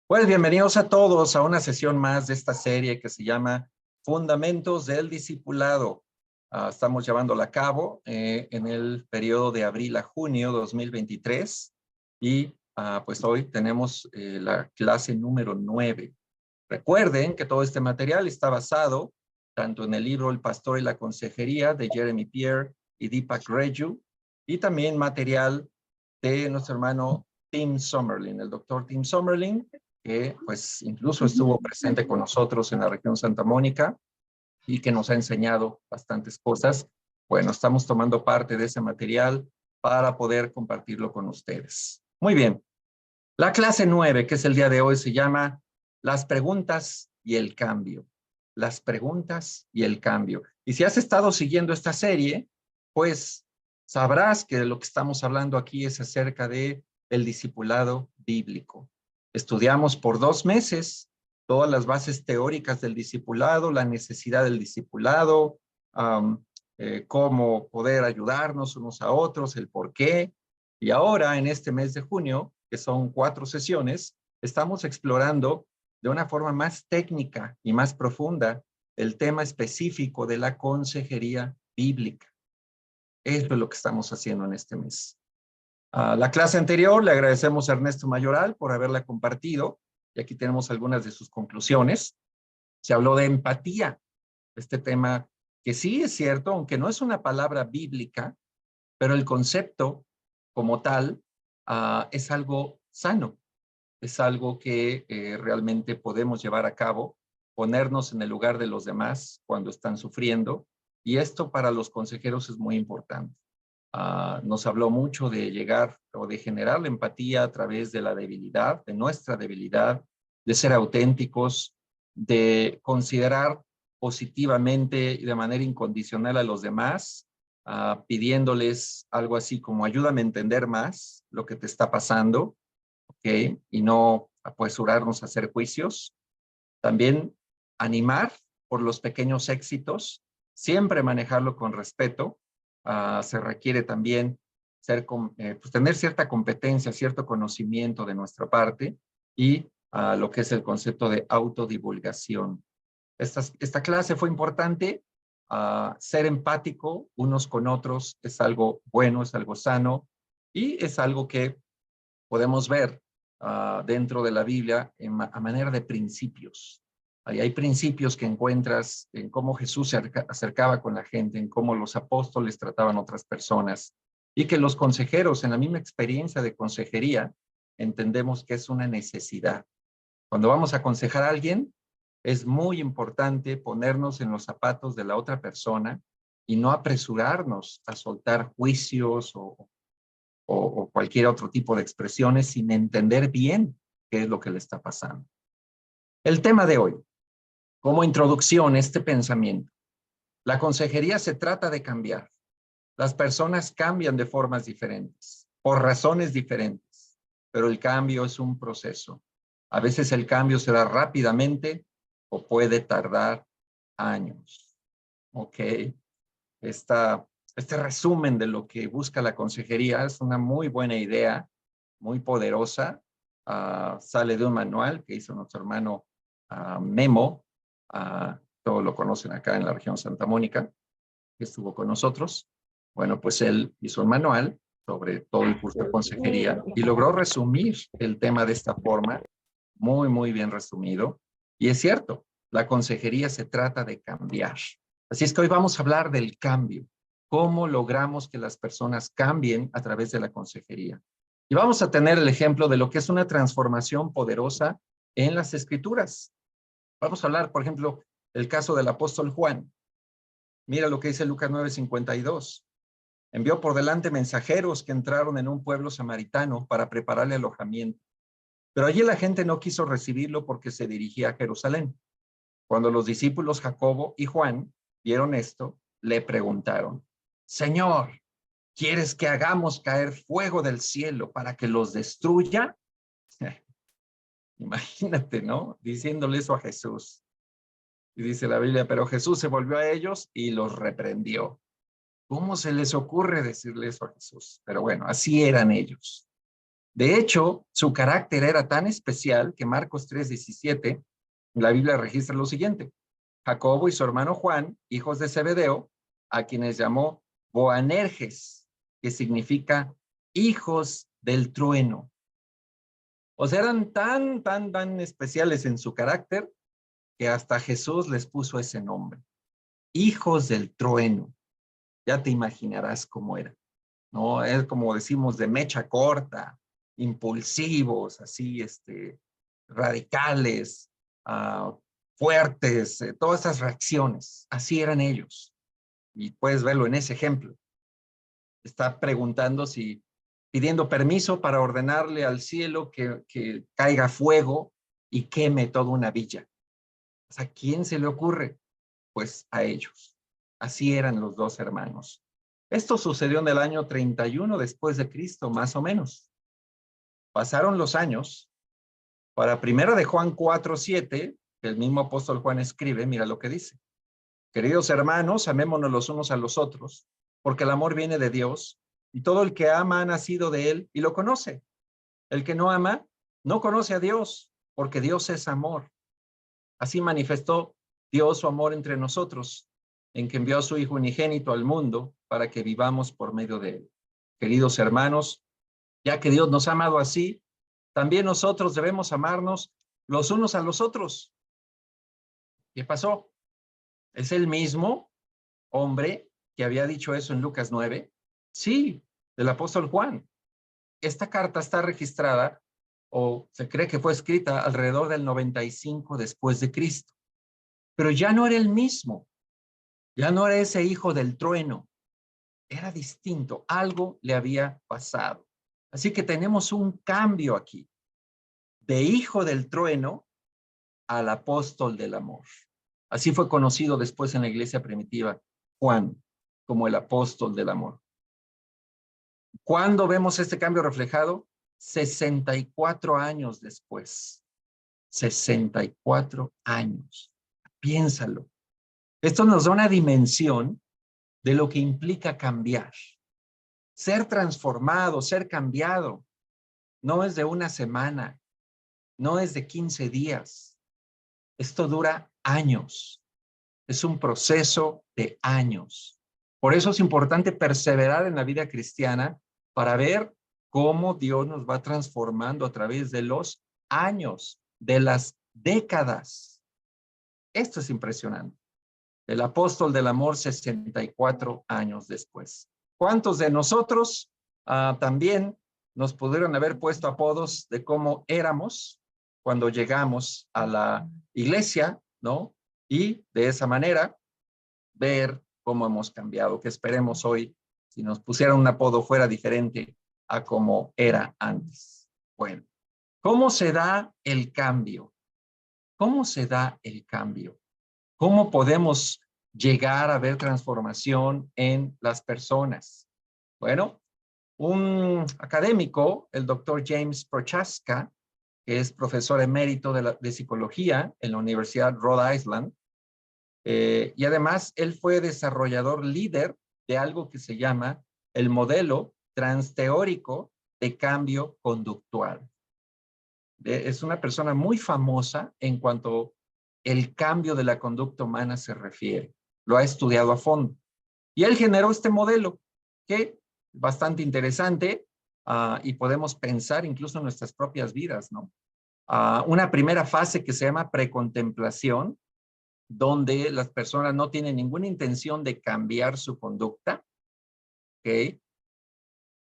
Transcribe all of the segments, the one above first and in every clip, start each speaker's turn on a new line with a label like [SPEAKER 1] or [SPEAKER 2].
[SPEAKER 1] Pues bienvenidos a todos a una sesión más de esta serie que se llama Fundamentos del Discipulado. Estamos llevándola a cabo en el periodo de abril a junio 2023 y pues hoy tenemos la clase número 9. Recuerden que todo este material está basado tanto en el libro El Pastor y la Consejería de Jeremy Pierre y Deepak Reju y también material de nuestro hermano Tim Sommerlin, el doctor Tim Sommerlin, que pues incluso estuvo presente con nosotros en la región Santa Mónica y que nos ha enseñado bastantes cosas. Bueno, estamos tomando parte de ese material para poder compartirlo con ustedes. Muy bien. La clase 9, que es el día de hoy, se llama Las preguntas y el cambio. Las preguntas y el cambio. Y si has estado siguiendo esta serie, pues sabrás que lo que estamos hablando aquí es acerca de el discipulado bíblico. Estudiamos por 2 meses todas las bases teóricas del discipulado, la necesidad del discipulado, cómo poder ayudarnos unos a otros, el por qué. Y ahora, en este mes de junio, que son 4 sesiones, estamos explorando de una forma más técnica y más profunda el tema específico de la consejería bíblica. Eso es lo que estamos haciendo en este mes. La clase anterior le agradecemos a Ernesto Mayoral por haberla compartido y aquí tenemos algunas de sus conclusiones. Se habló de empatía, este tema que sí es cierto, aunque no es una palabra bíblica, pero el concepto como tal es algo sano, es algo que realmente podemos llevar a cabo, ponernos en el lugar de los demás cuando están sufriendo, y esto para los consejeros es muy importante. Nos habló mucho de llegar o de generar la empatía a través de la debilidad, de nuestra debilidad, de ser auténticos, de considerar positivamente y de manera incondicional a los demás, pidiéndoles algo así como ayúdame a entender más lo que te está pasando, ¿ok? Y no apresurarnos a hacer juicios. También animar por los pequeños éxitos, siempre manejarlo con respeto. Se requiere también pues tener cierta competencia, cierto conocimiento de nuestra parte y lo que es el concepto de autodivulgación. Esta clase fue importante. Ser empático unos con otros es algo bueno, es algo sano y es algo que podemos ver dentro de la Biblia a manera de principios. Ahí hay principios que encuentras en cómo Jesús se acercaba con la gente, en cómo los apóstoles trataban a otras personas y que los consejeros en la misma experiencia de consejería entendemos que es una necesidad. Cuando vamos a aconsejar a alguien, es muy importante ponernos en los zapatos de la otra persona y no apresurarnos a soltar juicios o cualquier otro tipo de expresiones sin entender bien qué es lo que le está pasando. El tema de hoy, como introducción a este pensamiento, la consejería se trata de cambiar. Las personas cambian de formas diferentes, por razones diferentes, pero el cambio es un proceso. A veces el cambio se da rápidamente o puede tardar años. ¿Ok? Este resumen de lo que busca la consejería es una muy buena idea, muy poderosa. Sale de un manual que hizo nuestro hermano Memo. Todos lo conocen acá en la región Santa Mónica, que estuvo con nosotros. Bueno, pues él hizo un manual sobre todo el curso de consejería y logró resumir el tema de esta forma, muy, muy bien resumido. Y es cierto, la consejería se trata de cambiar. Así es que hoy vamos a hablar del cambio. ¿Cómo logramos que las personas cambien a través de la consejería? Y vamos a tener el ejemplo de lo que es una transformación poderosa en las escrituras. Vamos a hablar, por ejemplo, del caso del apóstol Juan. Mira lo que dice Lucas 9:52. Envió por delante mensajeros que entraron en un pueblo samaritano para prepararle alojamiento. Pero allí la gente no quiso recibirlo porque se dirigía a Jerusalén. Cuando los discípulos Jacobo y Juan vieron esto, le preguntaron, Señor, ¿quieres que hagamos caer fuego del cielo para que los destruya? Imagínate, ¿no? Diciéndole eso a Jesús. Y dice la Biblia, pero Jesús se volvió a ellos y los reprendió. ¿Cómo se les ocurre decirle eso a Jesús? Pero bueno, así eran ellos. De hecho, su carácter era tan especial que Marcos 3:17, la Biblia registra lo siguiente: Jacobo y su hermano Juan, hijos de Zebedeo, a quienes llamó Boanerges, que significa hijos del trueno. O sea, eran tan especiales en su carácter que hasta Jesús les puso ese nombre. Hijos del trueno. Ya te imaginarás cómo era, ¿no? Es como decimos, de mecha corta, impulsivos, así, radicales, fuertes, todas esas reacciones. Así eran ellos. Y puedes verlo en ese ejemplo. Está preguntando si, pidiendo permiso para ordenarle al cielo que caiga fuego y queme toda una villa. O sea, ¿a quién se le ocurre? Pues a ellos. Así eran los dos hermanos. Esto sucedió en el año 31 después de Cristo, más o menos. Pasaron los años. Para primera de Juan 4:7, que el mismo apóstol Juan escribe, mira lo que dice: queridos hermanos, amémonos los unos a los otros, porque el amor viene de Dios, y todo el que ama ha nacido de él y lo conoce. El que no ama, no conoce a Dios, porque Dios es amor. Así manifestó Dios su amor entre nosotros, en que envió a su Hijo unigénito al mundo para que vivamos por medio de él. Queridos hermanos, ya que Dios nos ha amado así, también nosotros debemos amarnos los unos a los otros. ¿Qué pasó? ¿Es el mismo hombre que había dicho eso en Lucas 9? Sí, del apóstol Juan. Esta carta está registrada, o se cree que fue escrita alrededor del 95 después de Cristo. Pero ya no era el mismo. Ya no era ese hijo del trueno. Era distinto. Algo le había pasado. Así que tenemos un cambio aquí. De hijo del trueno al apóstol del amor. Así fue conocido después en la iglesia primitiva Juan, como el apóstol del amor. ¿Cuándo vemos este cambio reflejado? 64 años después. 64 años. Piénsalo. Esto nos da una dimensión de lo que implica cambiar. Ser transformado, ser cambiado, no es de una semana, no es de 15 días. Esto dura años. Es un proceso de años. Por eso es importante perseverar en la vida cristiana para ver cómo Dios nos va transformando a través de los años, de las décadas. Esto es impresionante. El apóstol del amor 64 años después. ¿Cuántos de nosotros también nos pudieron haber puesto apodos de cómo éramos cuando llegamos a la iglesia, ¿no? Y de esa manera ver cómo hemos cambiado, que esperemos hoy, si nos pusieran un apodo, fuera diferente a como era antes. Bueno, ¿cómo se da el cambio? ¿Cómo se da el cambio? ¿Cómo podemos llegar a ver transformación en las personas? Bueno, un académico, el doctor James Prochaska, que es profesor emérito de psicología en la Universidad Rhode Island, y además él fue desarrollador líder de algo que se llama el modelo transteórico de cambio conductual. Es una persona muy famosa en cuanto el cambio de la conducta humana se refiere. Lo ha estudiado a fondo. Y él generó este modelo que es bastante interesante y podemos pensar incluso en nuestras propias vidas, ¿no? Una primera fase que se llama precontemplación, donde las personas no tienen ninguna intención de cambiar su conducta, ¿ok?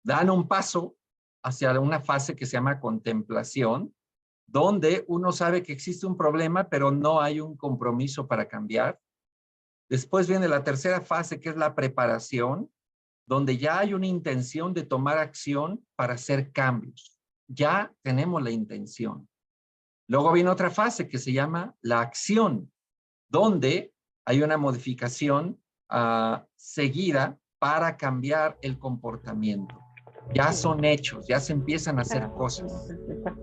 [SPEAKER 1] Dan un paso hacia una fase que se llama contemplación, donde uno sabe que existe un problema, pero no hay un compromiso para cambiar. Después viene la tercera fase, que es la preparación, donde ya hay una intención de tomar acción para hacer cambios. Ya tenemos la intención. Luego viene otra fase que se llama la acción, donde hay una modificación seguida para cambiar el comportamiento. Ya son hechos, ya se empiezan a hacer cosas.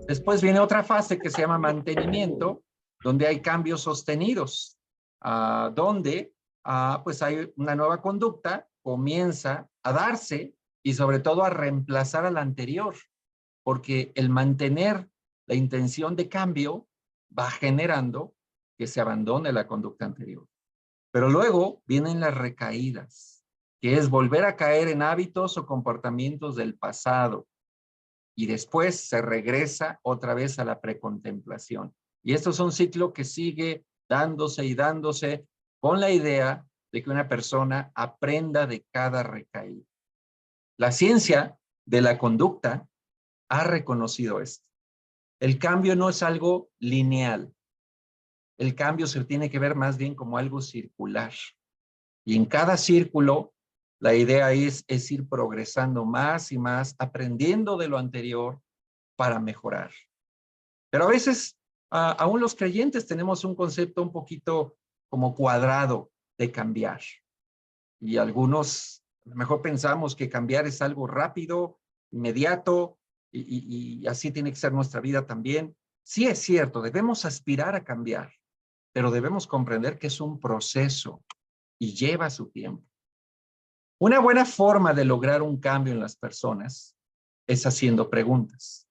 [SPEAKER 1] Después viene otra fase que se llama mantenimiento, donde hay cambios sostenidos, donde pues hay una nueva conducta, comienza a darse y sobre todo a reemplazar a la anterior. porque el mantener la intención de cambio va generando que se abandone la conducta anterior. Pero luego vienen las recaídas, que es volver a caer en hábitos o comportamientos del pasado, y después se regresa otra vez a la precontemplación. Y esto es un ciclo que sigue dándose y dándose con la idea de que una persona aprenda de cada recaída. La ciencia de la conducta ha reconocido esto. El cambio no es algo lineal. El cambio se tiene que ver más bien como algo circular. Y en cada círculo, la idea es ir progresando más y más, aprendiendo de lo anterior para mejorar. Pero a veces, aún los creyentes tenemos un concepto un poquito como cuadrado de cambiar. Y algunos, a lo mejor pensamos que cambiar es algo rápido, inmediato, y así tiene que ser nuestra vida también. Sí es cierto, debemos aspirar a cambiar, pero debemos comprender que es un proceso y lleva su tiempo. Una buena forma de lograr un cambio en las personas es haciendo preguntas,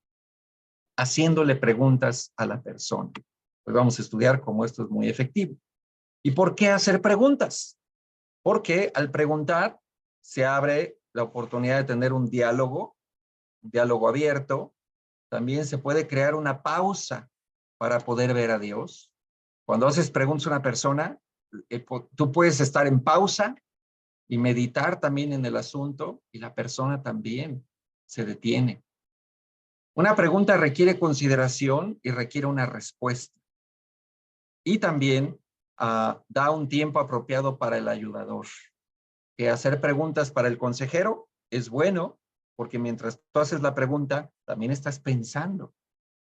[SPEAKER 1] haciéndole preguntas a la persona. Pues vamos a estudiar cómo esto es muy efectivo. ¿Y por qué hacer preguntas? Porque al preguntar se abre la oportunidad de tener un diálogo abierto. También se puede crear una pausa para poder ver a Dios. Cuando haces preguntas a una persona, tú puedes estar en pausa y meditar también en el asunto, y la persona también se detiene. Una pregunta requiere consideración y requiere una respuesta. Y también da un tiempo apropiado para el ayudador. Que hacer preguntas para el consejero es bueno, porque mientras tú haces la pregunta, también estás pensando,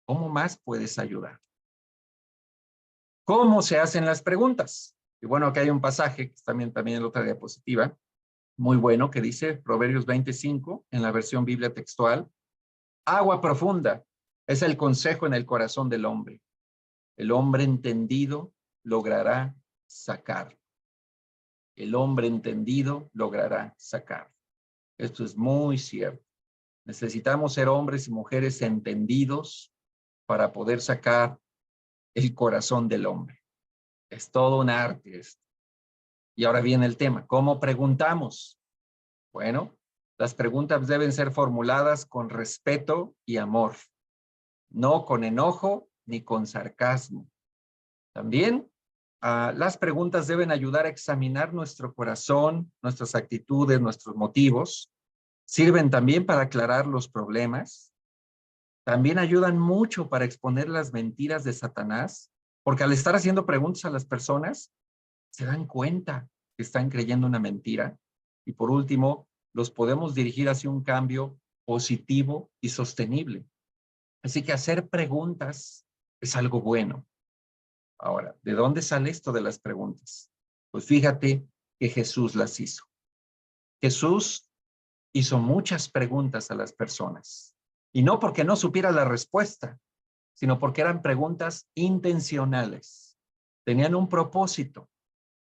[SPEAKER 1] ¿cómo más puedes ayudar? ¿Cómo se hacen las preguntas? Y bueno, aquí hay un pasaje, que está también en la otra diapositiva, muy bueno, que dice Proverbios 25, en la versión Biblia textual: agua profunda es el consejo en el corazón del hombre. El hombre entendido logrará sacar. El hombre entendido logrará sacar. Esto es muy cierto. Necesitamos ser hombres y mujeres entendidos para poder sacar el corazón del hombre. Es todo un arte esto. Y ahora viene el tema, ¿cómo preguntamos? Bueno, las preguntas deben ser formuladas con respeto y amor, no con enojo ni con sarcasmo. También las preguntas deben ayudar a examinar nuestro corazón, nuestras actitudes, nuestros motivos. Sirven también para aclarar los problemas. También ayudan mucho para exponer las mentiras de Satanás, porque al estar haciendo preguntas a las personas, se dan cuenta que están creyendo una mentira. Y por último, los podemos dirigir hacia un cambio positivo y sostenible. Así que hacer preguntas es algo bueno. Ahora, ¿de dónde sale esto de las preguntas? Pues fíjate que Jesús las hizo. Jesús hizo muchas preguntas a las personas. Y no porque no supiera la respuesta, sino porque eran preguntas intencionales. Tenían un propósito.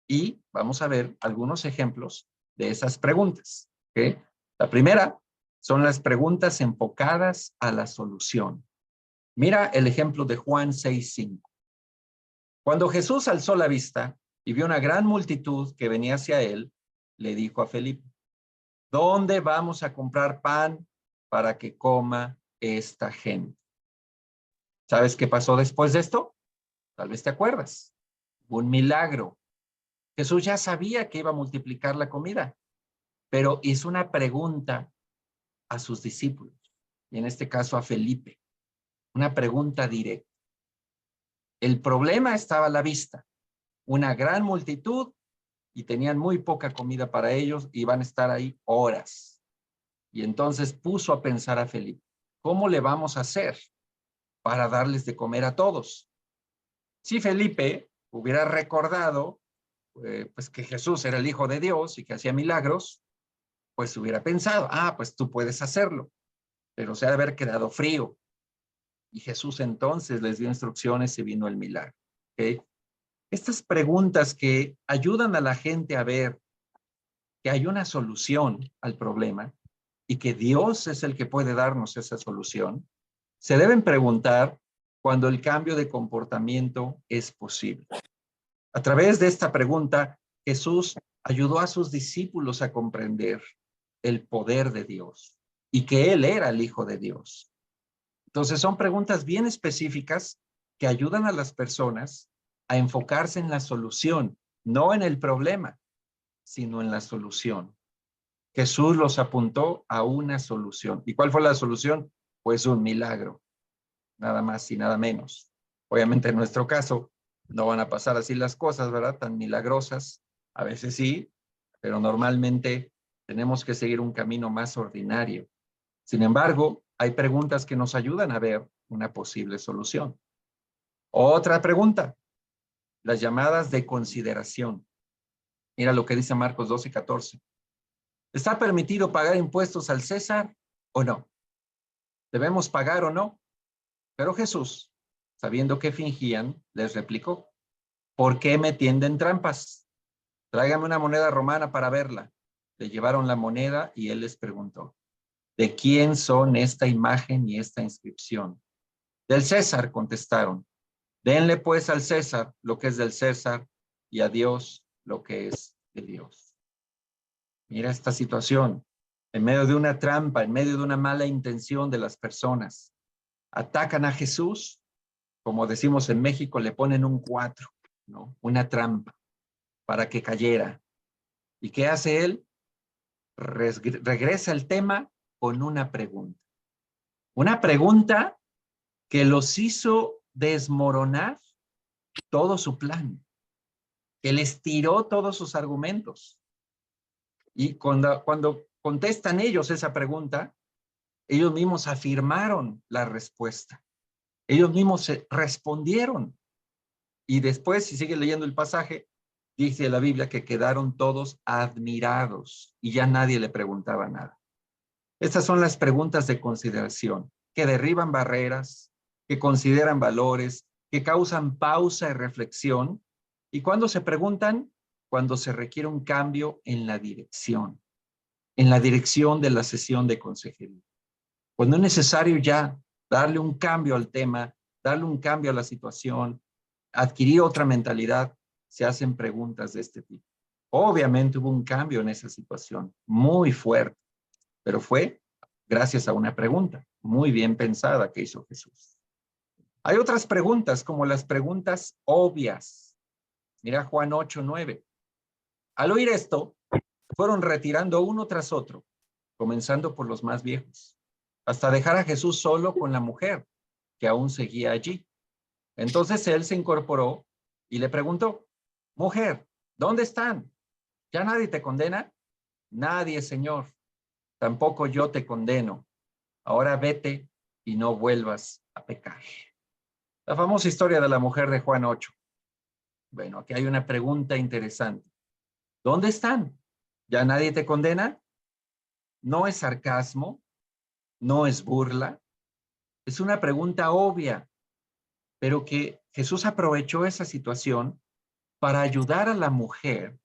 [SPEAKER 1] Y vamos a ver algunos ejemplos de esas preguntas. ¿Okay? La primera son las preguntas enfocadas a la solución. Mira el ejemplo de Juan 6:5. Cuando Jesús alzó la vista y vio una gran multitud que venía hacia él, le dijo a Felipe: ¿dónde vamos a comprar pan para que coma esta gente? ¿Sabes qué pasó después de esto? Tal vez te acuerdas. Un milagro. Jesús ya sabía que iba a multiplicar la comida, pero hizo una pregunta a sus discípulos, y en este caso a Felipe. Una pregunta directa. El problema estaba a la vista. Una gran multitud y tenían muy poca comida para ellos y iban a estar ahí horas. Y entonces puso a pensar a Felipe, ¿cómo le vamos a hacer para darles de comer a todos? Si Felipe hubiera recordado pues que Jesús era el Hijo de Dios y que hacía milagros, pues hubiera pensado, pues tú puedes hacerlo, pero se ha de haber quedado frío. Y Jesús entonces les dio instrucciones y vino el milagro. ¿Okay? Estas preguntas que ayudan a la gente a ver que hay una solución al problema, y que Dios es el que puede darnos esa solución, se deben preguntar cuando el cambio de comportamiento es posible. A través de esta pregunta, Jesús ayudó a sus discípulos a comprender el poder de Dios y que Él era el Hijo de Dios. Entonces son preguntas bien específicas que ayudan a las personas a enfocarse en la solución, no en el problema, sino en la solución. Jesús los apuntó a una solución. ¿Y cuál fue la solución? Pues un milagro, nada más y nada menos. Obviamente en nuestro caso no van a pasar así las cosas, ¿verdad? Tan milagrosas. A veces sí, pero normalmente tenemos que seguir un camino más ordinario. Sin embargo, hay preguntas que nos ayudan a ver una posible solución. Otra pregunta, las llamadas de consideración. Mira lo que dice Marcos 12:14. ¿Está permitido pagar impuestos al César o no? ¿Debemos pagar o no? Pero Jesús, sabiendo que fingían, les replicó, ¿por qué me tienden trampas? Tráigame una moneda romana para verla. Le llevaron la moneda y él les preguntó, ¿de quién son esta imagen y esta inscripción? Del César, contestaron. Denle pues al César lo que es del César y a Dios lo que es de Dios. Mira esta situación, en medio de una trampa, en medio de una mala intención de las personas. Atacan a Jesús, como decimos en México, le ponen un 4, ¿no? Una trampa para que cayera. ¿Y qué hace él? Regresa el tema con una pregunta. Una pregunta que los hizo desmoronar todo su plan, que les tiró todos sus argumentos. Y cuando contestan ellos esa pregunta, ellos mismos afirmaron la respuesta. Ellos mismos respondieron. Y después, si sigue leyendo el pasaje, dice la Biblia que quedaron todos admirados y ya nadie le preguntaba nada. Estas son las preguntas de consideración, que derriban barreras, que consideran valores, que causan pausa y reflexión. ¿Y cuándo se preguntan? Cuando se requiere un cambio en la dirección de la sesión de consejería. Cuando es necesario ya darle un cambio al tema, darle un cambio a la situación, adquirir otra mentalidad, se hacen preguntas de este tipo. Obviamente hubo un cambio en esa situación, muy fuerte, pero fue gracias a una pregunta muy bien pensada que hizo Jesús. Hay otras preguntas, como las preguntas obvias. Mira Juan 8:9. Al oír esto, fueron retirando uno tras otro, comenzando por los más viejos, hasta dejar a Jesús solo con la mujer, que aún seguía allí. Entonces él se incorporó y le preguntó, mujer, ¿dónde están? ¿Ya nadie te condena? Nadie, Señor. Tampoco yo te condeno. Ahora vete y no vuelvas a pecar. La famosa historia de la mujer de Juan 8. Bueno, aquí hay una pregunta interesante. ¿Dónde están? ¿Ya nadie te condena? No es sarcasmo, no es burla, es una pregunta obvia, pero que Jesús aprovechó esa situación para ayudar a la mujer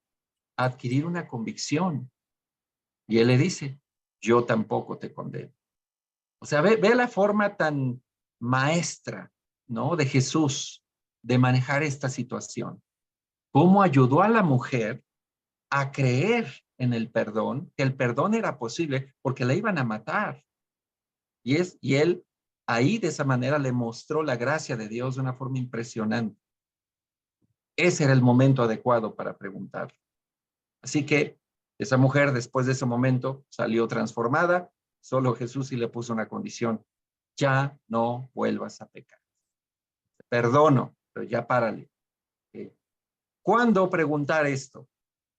[SPEAKER 1] a adquirir una convicción. Y él le dice, yo tampoco te condeno. O sea, ve la forma tan maestra, ¿no? De Jesús de manejar esta situación. Cómo ayudó a la mujer a creer en el perdón, que el perdón era posible porque la iban a matar. Y él ahí de esa manera le mostró la gracia de Dios de una forma impresionante. Ese era el momento adecuado para preguntar. Así que esa mujer después de ese momento salió transformada. Solo Jesús sí le puso una condición. Ya no vuelvas a pecar. Te perdono, pero ya párale. ¿Cuándo preguntar esto?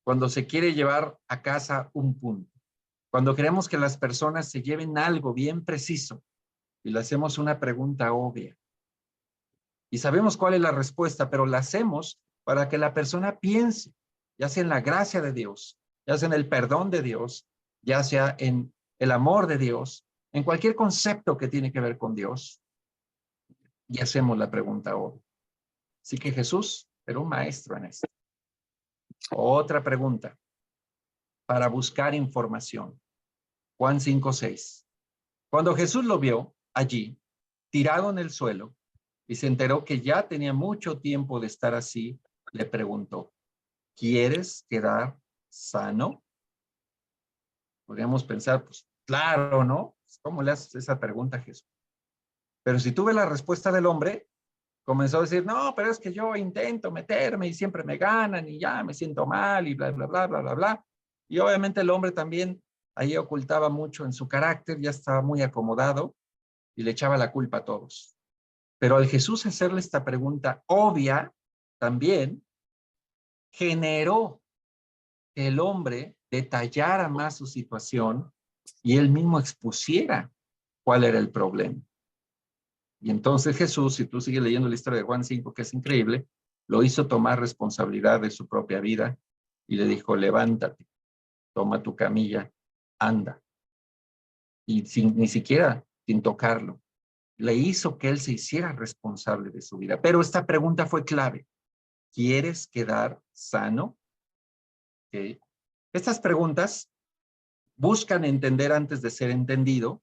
[SPEAKER 1] Cuando se quiere llevar a casa un punto. Cuando queremos que las personas se lleven algo bien preciso y le hacemos una pregunta obvia. Y sabemos cuál es la respuesta, pero la hacemos para que la persona piense, ya sea en la gracia de Dios, ya sea en el perdón de Dios, ya sea en el amor de Dios, en cualquier concepto que tiene que ver con Dios, y hacemos la pregunta obvia. Así que Jesús era un maestro en esto. Otra pregunta, para buscar información. Juan 5:6. Cuando Jesús lo vio allí, tirado en el suelo, y se enteró que ya tenía mucho tiempo de estar así, le preguntó, ¿quieres quedar sano? Podríamos pensar, pues claro, ¿no? ¿Cómo le haces esa pregunta a Jesús? Pero si tú ves la respuesta del hombre, comenzó a decir, no, pero es que yo intento meterme y siempre me ganan y ya me siento mal y bla, bla, bla, bla, bla, bla. Y obviamente el hombre también ahí ocultaba mucho en su carácter, ya estaba muy acomodado y le echaba la culpa a todos. Pero al Jesús hacerle esta pregunta obvia, también generó que el hombre detallara más su situación y él mismo expusiera cuál era el problema. Y entonces Jesús, si tú sigues leyendo la historia de Juan 5, que es increíble, lo hizo tomar responsabilidad de su propia vida y le dijo, levántate, toma tu camilla, anda. Y ni siquiera sin tocarlo, le hizo que él se hiciera responsable de su vida. Pero esta pregunta fue clave. ¿Quieres quedar sano? ¿Okay? Estas preguntas buscan entender antes de ser entendido,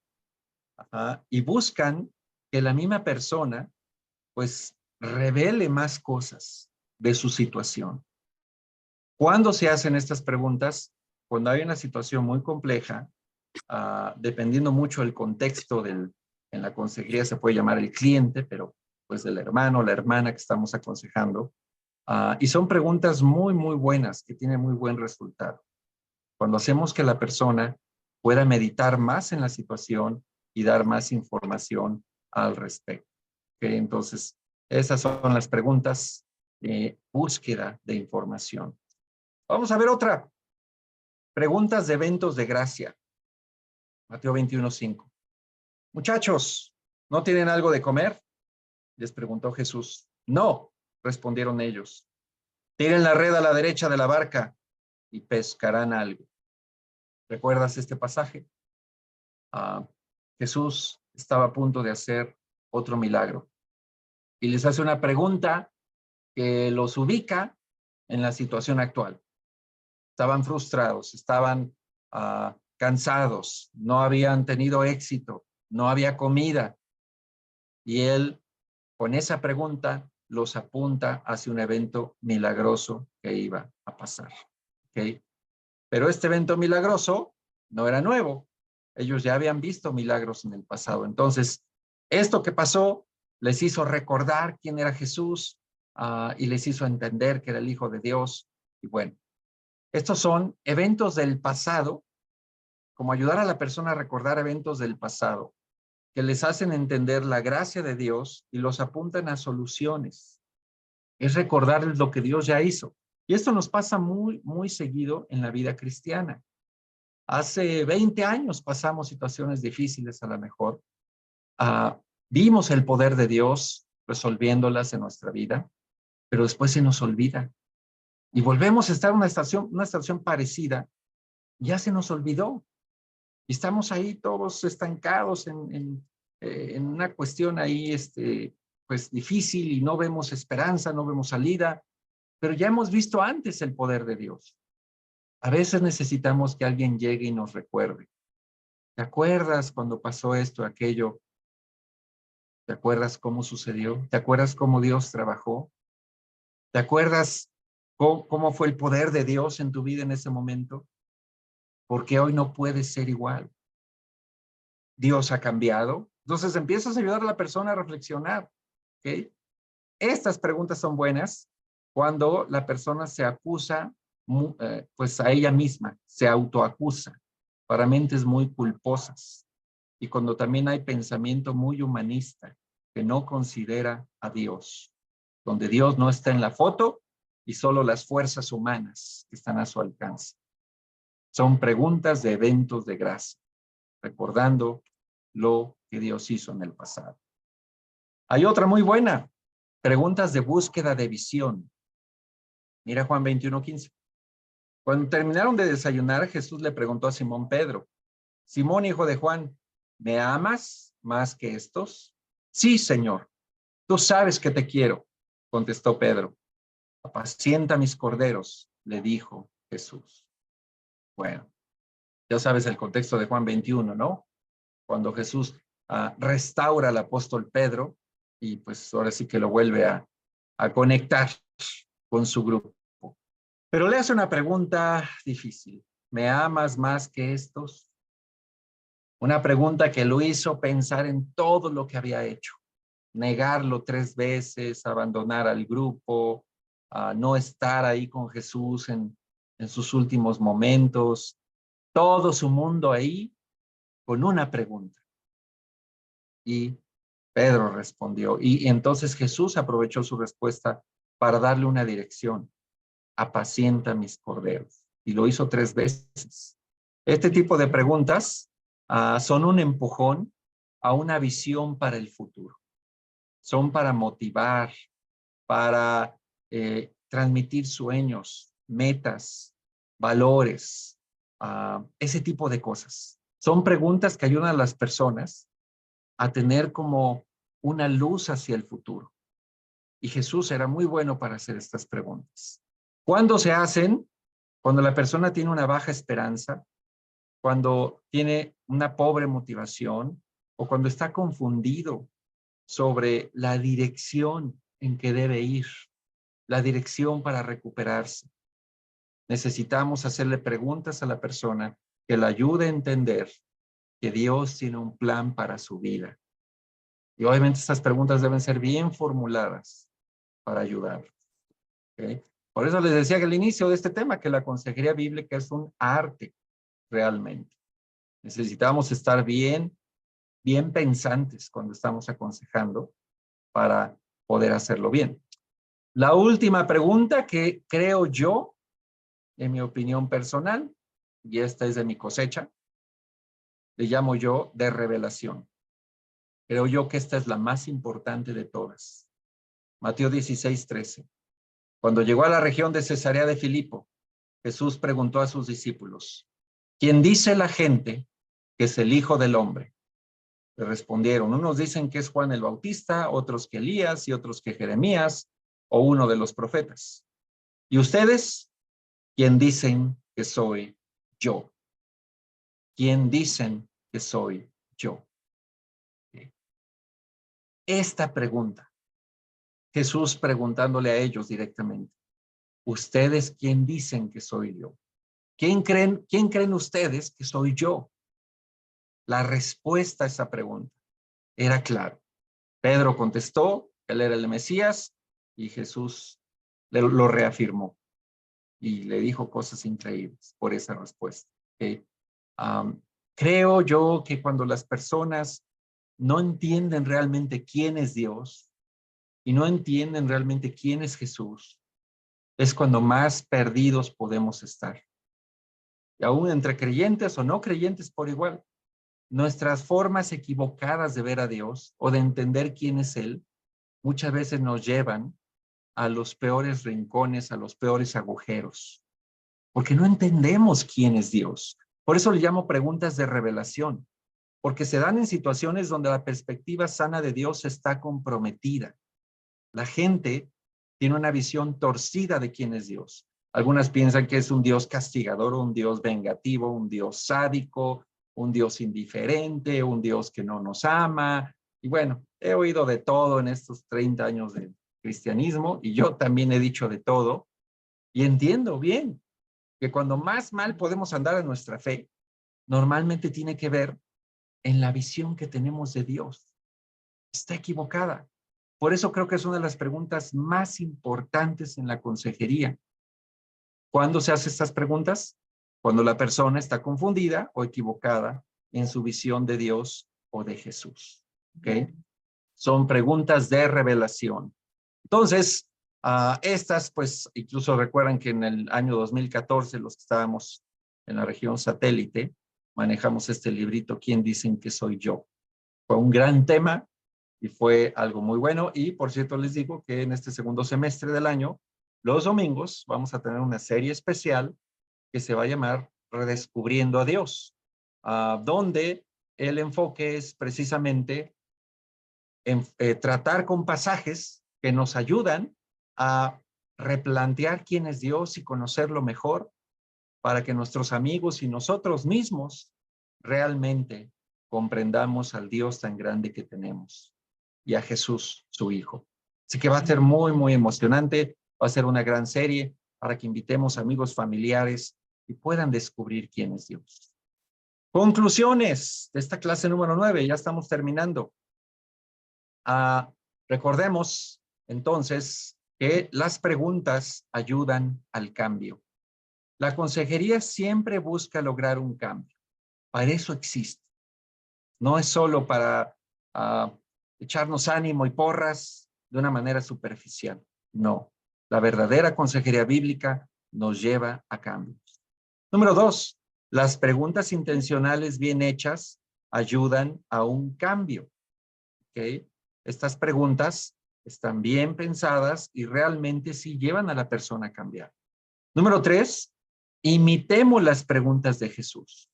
[SPEAKER 1] y buscan que la misma persona pues revele más cosas de su situación. ¿Cuándo se hacen estas preguntas? Cuando hay una situación muy compleja, dependiendo mucho del contexto en la consejería se puede llamar el cliente, pero pues del hermano o la hermana que estamos aconsejando. Y son preguntas muy, muy buenas que tienen muy buen resultado. Cuando hacemos que la persona pueda meditar más en la situación y dar más información al respecto. ¿Okay? Entonces, esas son las preguntas de búsqueda de información. Vamos a ver otra. Preguntas de eventos de gracia. Mateo 21:5. Muchachos, ¿no tienen algo de comer? Les preguntó Jesús. No, respondieron ellos. Tiren la red a la derecha de la barca y pescarán algo. ¿Recuerdas este pasaje? Jesús estaba a punto de hacer otro milagro y les hace una pregunta que los ubica en la situación actual. Estaban frustrados, estaban cansados, no habían tenido éxito, no había comida. Y él, con esa pregunta, los apunta hacia un evento milagroso que iba a pasar. ¿Okay? Pero este evento milagroso no era nuevo. Ellos ya habían visto milagros en el pasado. Entonces, esto que pasó les hizo recordar quién era Jesús, y les hizo entender que era el Hijo de Dios. Y bueno, estos son eventos del pasado, como ayudar a la persona a recordar eventos del pasado, que les hacen entender la gracia de Dios y los apuntan a soluciones. Es recordarles lo que Dios ya hizo. Y esto nos pasa muy, muy seguido en la vida cristiana. Hace 20 años pasamos situaciones difíciles a lo mejor. Vimos el poder de Dios resolviéndolas en nuestra vida, pero después se nos olvida. Y volvemos a estar en una estación parecida, ya se nos olvidó. Y estamos ahí todos estancados en una cuestión ahí, pues difícil y no vemos esperanza, no vemos salida, pero ya hemos visto antes el poder de Dios. A veces necesitamos que alguien llegue y nos recuerde. ¿Te acuerdas cuando pasó esto, aquello? ¿Te acuerdas cómo sucedió? ¿Te acuerdas cómo Dios trabajó? ¿Te acuerdas cómo fue el poder de Dios en tu vida en ese momento? Porque hoy no puede ser igual. Dios ha cambiado. Entonces empiezas a ayudar a la persona a reflexionar. ¿Okay? Estas preguntas son buenas cuando la persona se acusa, pues a ella misma, se autoacusa para mentes muy culposas. Y cuando también hay pensamiento muy humanista que no considera a Dios, donde Dios no está en la foto y solo las fuerzas humanas que están a su alcance. Son preguntas de eventos de gracia, recordando lo que Dios hizo en el pasado. Hay otra muy buena, preguntas de búsqueda de visión. Mira Juan 21:15. Cuando terminaron de desayunar, Jesús le preguntó a Simón Pedro, Simón, hijo de Juan, ¿me amas más que estos? Sí, Señor, tú sabes que te quiero, contestó Pedro. Apacienta mis corderos, le dijo Jesús. Bueno, Ya sabes el contexto de Juan 21, ¿no? Cuando Jesús restaura al apóstol Pedro y pues ahora sí que lo vuelve a conectar con su grupo. Pero le hace una pregunta difícil. ¿Me amas más que estos? Una pregunta que lo hizo pensar en todo lo que había hecho. Negarlo 3 veces, abandonar al grupo, no estar ahí con Jesús en sus últimos momentos. Todo su mundo ahí con una pregunta. Y Pedro respondió. Y entonces Jesús aprovechó su respuesta para darle una dirección. Apacienta mis corderos. Y lo hizo 3 veces. Este tipo de preguntas son un empujón a una visión para el futuro. Son para motivar, para transmitir sueños, metas, valores, ese tipo de cosas. Son preguntas que ayudan a las personas a tener como una luz hacia el futuro. Y Jesús era muy bueno para hacer estas preguntas. ¿Cuándo se hacen? Cuando la persona tiene una baja esperanza, cuando tiene una pobre motivación o cuando está confundido sobre la dirección en que debe ir, la dirección para recuperarse. Necesitamos hacerle preguntas a la persona que la ayude a entender que Dios tiene un plan para su vida. Y obviamente estas preguntas deben ser bien formuladas para ayudar. ¿Okay? Por eso les decía que al inicio de este tema que la consejería bíblica es un arte realmente. Necesitamos estar bien pensantes cuando estamos aconsejando para poder hacerlo bien. La última pregunta que creo yo, en mi opinión personal, y esta es de mi cosecha, le llamo yo de revelación. Creo yo que esta es la más importante de todas. Mateo 16:13. Cuando llegó a la región de Cesarea de Filipo, Jesús preguntó a sus discípulos, ¿quién dice la gente que es el Hijo del Hombre? Le respondieron, unos dicen que es Juan el Bautista, otros que Elías y otros que Jeremías o uno de los profetas. ¿Y ustedes? ¿Quién dicen que soy yo? ¿Quién dicen que soy yo? Esta pregunta, Jesús preguntándole a ellos directamente, ¿ustedes quién dicen que soy yo? ¿Quién creen ustedes que soy yo? La respuesta a esa pregunta era clara. Pedro contestó, él era el Mesías, y Jesús lo reafirmó y le dijo cosas increíbles por esa respuesta. ¿Okay? Creo yo que cuando las personas no entienden realmente quién es Dios y no entienden realmente quién es Jesús, es cuando más perdidos podemos estar. Y aún entre creyentes o no creyentes por igual, nuestras formas equivocadas de ver a Dios o de entender quién es Él, muchas veces nos llevan a los peores rincones, a los peores agujeros, porque no entendemos quién es Dios. Por eso le llamo preguntas de revelación, porque se dan en situaciones donde la perspectiva sana de Dios está comprometida. La gente tiene una visión torcida de quién es Dios. Algunas piensan que es un Dios castigador, un Dios vengativo, un Dios sádico, un Dios indiferente, un Dios que no nos ama. Y bueno, he oído de todo en estos 30 años de cristianismo y yo también he dicho de todo y entiendo bien que cuando más mal podemos andar en nuestra fe, normalmente tiene que ver en la visión que tenemos de Dios. Está equivocada. Por eso creo que es una de las preguntas más importantes en la consejería. ¿Cuándo se hacen estas preguntas? Cuando la persona está confundida o equivocada en su visión de Dios o de Jesús. ¿Okay? Son preguntas de revelación. Entonces, estas, pues, incluso recuerdan que en el año 2014, los que estábamos en la región satélite, manejamos este librito, ¿Quién dicen que soy yo? Fue un gran tema y fue algo muy bueno. Y, por cierto, les digo que en este segundo semestre del año, los domingos, vamos a tener una serie especial que se va a llamar Redescubriendo a Dios, donde el enfoque es precisamente en tratar con pasajes que nos ayudan a replantear quién es Dios y conocerlo mejor para que nuestros amigos y nosotros mismos realmente comprendamos al Dios tan grande que tenemos y a Jesús, su Hijo. Así que va a ser muy, muy emocionante. Va a ser una gran serie para que invitemos amigos, familiares y puedan descubrir quién es Dios. Conclusiones de esta clase número 9. Ya estamos terminando. Recordemos entonces que las preguntas ayudan al cambio. La consejería siempre busca lograr un cambio. Para eso existe. No es solo para echarnos ánimo y porras de una manera superficial. No. La verdadera consejería bíblica nos lleva a cambios. Número 2. Las preguntas intencionales bien hechas ayudan a un cambio. ¿Okay? Estas preguntas están bien pensadas y realmente sí llevan a la persona a cambiar. Número 3. Imitemos las preguntas de Jesús.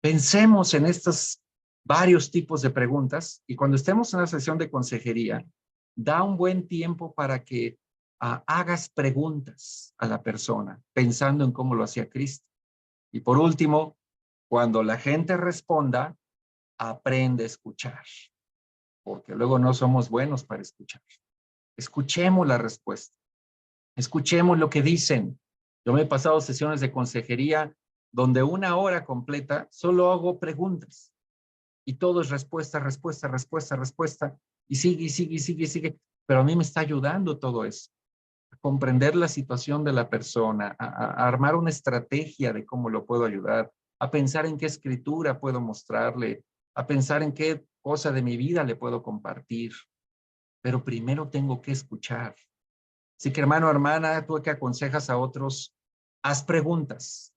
[SPEAKER 1] Pensemos en estos varios tipos de preguntas y cuando estemos en una sesión de consejería, da un buen tiempo para que hagas preguntas a la persona, pensando en cómo lo hacía Cristo. Y por último, cuando la gente responda, aprende a escuchar, porque luego no somos buenos para escuchar. Escuchemos la respuesta, escuchemos lo que dicen. Yo me he pasado sesiones de consejería donde 1 hora completa solo hago preguntas y todo es respuesta, respuesta, respuesta, respuesta y sigue, y sigue, y sigue, y sigue. Pero a mí me está ayudando todo eso, a comprender la situación de la persona, a armar una estrategia de cómo lo puedo ayudar, a pensar en qué escritura puedo mostrarle, a pensar en qué cosa de mi vida le puedo compartir. Pero primero tengo que escuchar. Así que hermano, hermana, tú que aconsejas a otros, haz preguntas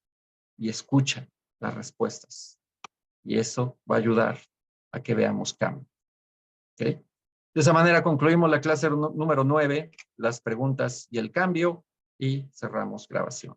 [SPEAKER 1] y escucha las respuestas. Y eso va a ayudar a que veamos cambio. ¿Okay? De esa manera concluimos la clase número 9, las preguntas y el cambio, y cerramos grabación.